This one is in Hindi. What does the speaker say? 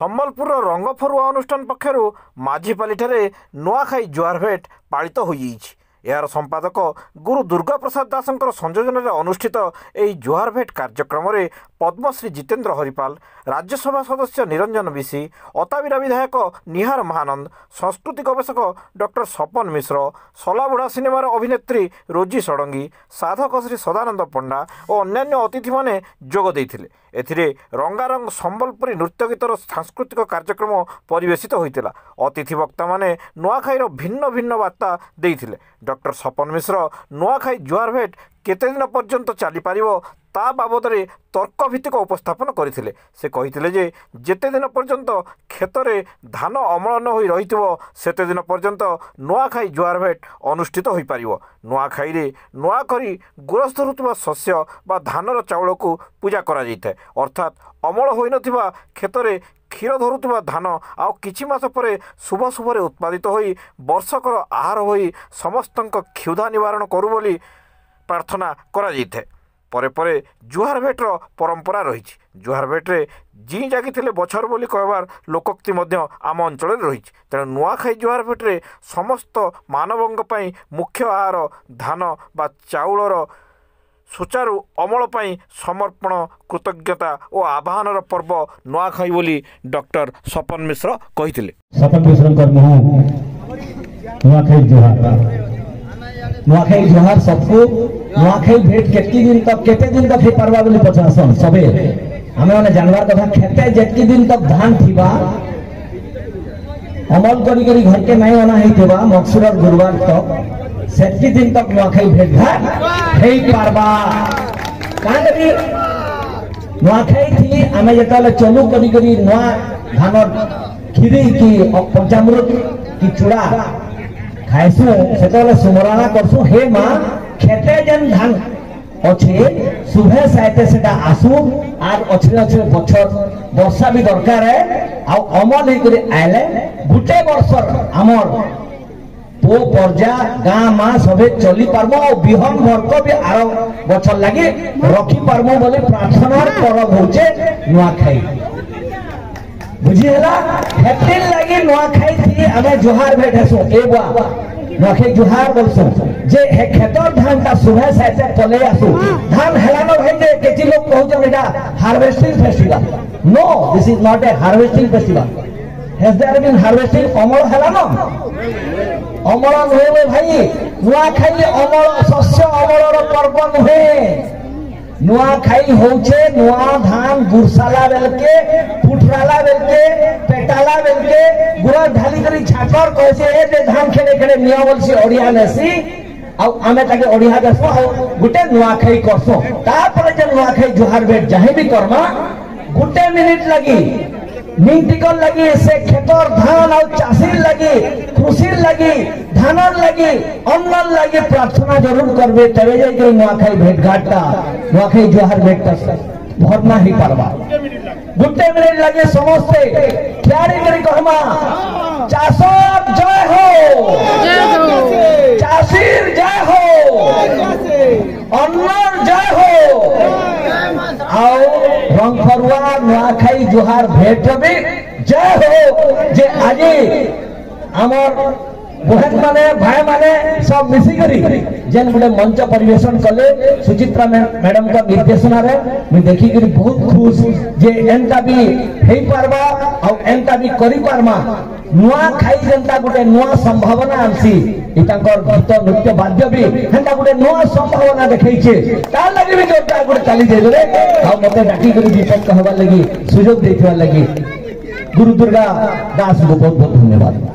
ସମ୍ବଲପୁର ରଙ୍ଗଫରୁଆ ଅନୁଷ୍ଠାନ ପକ୍ଷରୁ ମାଝିପାଲିଠାରେ ନୂଆଖାଇ ଜୁହାର ଭେଟ ପାଳିତ ହୋଇଯାଇଛି। ଏହାର ସମ୍ପାଦକ ଗୁରୁ ଦୁର୍ଗା ପ୍ରସାଦ ଦାସଙ୍କର ସଂଯୋଜନାରେ ଅନୁଷ୍ଠିତ ଏହି ଜୁହାର ଭେଟ କାର୍ଯ୍ୟକ୍ରମରେ ପଦ୍ମଶ୍ରୀ ଜିତେନ୍ଦ୍ର ହରିପାଲ, ରାଜ୍ୟସଭା ସଦସ୍ୟ ନିରଞ୍ଜନ ବିଶି, ଅତାବିରା ବିଧାୟକ ନିହାର ମହାନନ୍ଦ, ସଂସ୍କୃତି ଗବେଷକ ଡକ୍ଟର ସପନ ମିଶ୍ର, ସଲାବୁଢ଼ା ସିନେମାର ଅଭିନେତ୍ରୀ ରୋଜି ଷଡ଼ଙ୍ଗୀ, ସାଧକ ଶ୍ରୀ ସଦାନନ୍ଦ ପଣ୍ଡା ଓ ଅନ୍ୟାନ୍ୟ ଅତିଥିମାନେ ଯୋଗ ଦେଇଥିଲେ। ଏଥିରେ ରଙ୍ଗାରଙ୍ଗ ସମ୍ବଲପୁରୀ ନୃତ୍ୟଗୀତର ସାଂସ୍କୃତିକ କାର୍ଯ୍ୟକ୍ରମ ପରିବେଷିତ ହୋଇଥିଲା। ଅତିଥି ବକ୍ତାମାନେ ନୂଆଖାଇର ଭିନ୍ନ ଭିନ୍ନ ବାର୍ତ୍ତା ଦେଇଥିଲେ। ଡକ୍ଟର ସପନ ମିଶ୍ର ନୂଆଖାଇ ଜୁହାର ଭେଟ କେତେ ଦିନ ପର୍ଯ୍ୟନ୍ତ ଚାଲିପାରିବ ତା ବାବଦରେ ତର୍କଭିତ୍ତିକ ଉପସ୍ଥାପନ କରିଥିଲେ। ସେ କହିଥିଲେ ଯେ ଯେତେ ଦିନ ପର୍ଯ୍ୟନ୍ତ କ୍ଷେତରେ ଧାନ ଅମଳ ନ ହୋଇ ରହିଥିବ ସେତେ ଦିନ ପର୍ଯ୍ୟନ୍ତ ନୂଆଖାଇ ଜୁହାର ଭେଟ ଅନୁଷ୍ଠିତ ହୋଇପାରିବ। ନୂଆଖାଇରେ ନୂଆ କରି ଗୋରସ ଧରୁଥିବା ଶସ୍ୟ ବା ଧାନର ଚାଉଳକୁ ପୂଜା କରାଯାଇଥାଏ। ଅର୍ଥାତ୍ ଅମଳ ହୋଇନଥିବା କ୍ଷେତରେ କ୍ଷୀର ଧରୁଥିବା ଧାନ ଆଉ କିଛି ମାସ ପରେ ଶୁଭ ଶୁଭରେ ଉତ୍ପାଦିତ ହୋଇ ବର୍ଷକର ଆହାର ହୋଇ ସମସ୍ତଙ୍କ କ୍ଷୁଧା ନିବାରଣ କରୁ ବୋଲି ପ୍ରାର୍ଥନା କରାଯାଇଥାଏ। ପରେ ପରେ ଜୁହାର ଭେଟର ପରମ୍ପରା ରହିଛି। ଜୁହାର ଭେଟରେ ଜିଁ ଜାଗିଥିଲେ ବଛର ବୋଲି କହିବାର ଲୋକୋକ୍ତି ମଧ୍ୟ ଆମ ଅଞ୍ଚଳରେ ରହିଛି। ତେଣୁ ନୂଆଖାଇ ଜୁହାର ଭେଟରେ ସମସ୍ତ ମାନବଙ୍କ ପାଇଁ ମୁଖ୍ୟ ଆହାର ଧାନ ବା ଚାଉଳର ସୁଚାରୁ ଅମଳ ପାଇଁ ସମର୍ପଣ, କୃତଜ୍ଞତା ଓ ଆବାହନର ପର୍ବ ନୂଆଖାଇ ବୋଲି ଡକ୍ଟର ସପନ ମିଶ୍ର କହିଥିଲେ। ସପନ ମିଶ୍ରଙ୍କ ନୂଆଖାଇ ଜୁହାର सबको नूआखाई भेट केते दिन तक ही पारबा बोली पचासन सबे हमें माने जानवर कथा खेते जेतकी दिन तक धान थिबा अमल करी करी घर के नहीं होना ही थिबा मकसुर और गुरुवार तक सेतकी दिन तक नूआखाई भेट घाट हेई पारबा का करी नूआखाई थी हमें जेताले चलू करी करी नूआ धान खीरी की पंचामृत की चूड़ा खाइसु सेतले सुमरणा करसु हे मां खेते जन धान अच्छे सुबह साइते सेटा आसु आर अच्छे अच्छे बछर वर्षा भी दरकार है आ अमल हे करे आइले गुटे वर्षर हमर पो पर्जा गां मा सबे चली पारबो और बिहन मर्क भी आर बछर लागे रखी पारबो बोले प्रार्थनार परब होचे नूआखाई बुझी हला हेतिन लागे नूआखाई थी हमें जोहार भेट हसो एबा नूआखाई जोहार बोलसो जे हे खेतर धान का सुबह से पले आसु धान हेलानो भाई जे केची लोग कहउछन एटा harvesting festival no this is not a harvesting festival has there been harvesting अमल हेलानो अमल होए भाई नूआखाई अमल शस्य अमलर पर्व नहे नूआखाई होचे नूआ धान गुरसाला बेलके फुटराला बेलके पेटाला बेलके गुरा ढाली करी छाकर कहसे ए जे धान खेले खेले निया बोलसी ओडिया नेसी आ आमे ताके ओडिया देसो आ गुटे नूआखाई करसो तापर जे नूआखाई जुहार भेट जाहे भी करमा गुटे मिनिट लगी मिनटिकल लगी से खेतर धान और चाषीर लगी कृषिर लगी धानर लगी अन्नर लगी प्रार्थना जरूर करबे तबे जाई के नूआखाई भेट घाटटा नूआखाई जुहार भेटटा भरना ही पारबा गुटे मिनिट लगे समस्ते क्यारी करी कहमा चाषर जय हो चाषीर जय हो अन्नर जय हो आओ रंगफरुआ नूआखाई जुहार भेट भी जय हो जे आज आमर बहन माने भाई माने सब मिसी करी जेन गुटे मंच परिवेशन कले सुचित्रा मैडम का निर्देशना रे मैं देखी करी बहुत खुश जे एंता भी हेई पारबा और एंता भी करी पारमा नूआखाई जेंता गुटे नूआ संभावना आनसी इतांकर गीत नृत्य वाद्य भी हेंता गुटे नूआ संभावना देखैछे ता लागि भी जोरदार गुटे चाली दे रे आ मते डाकी करी दीपक कहबा लागि सुयोग देथिबा लागि गुरु दुर्गा दास को बहुत बहुत धन्यवाद।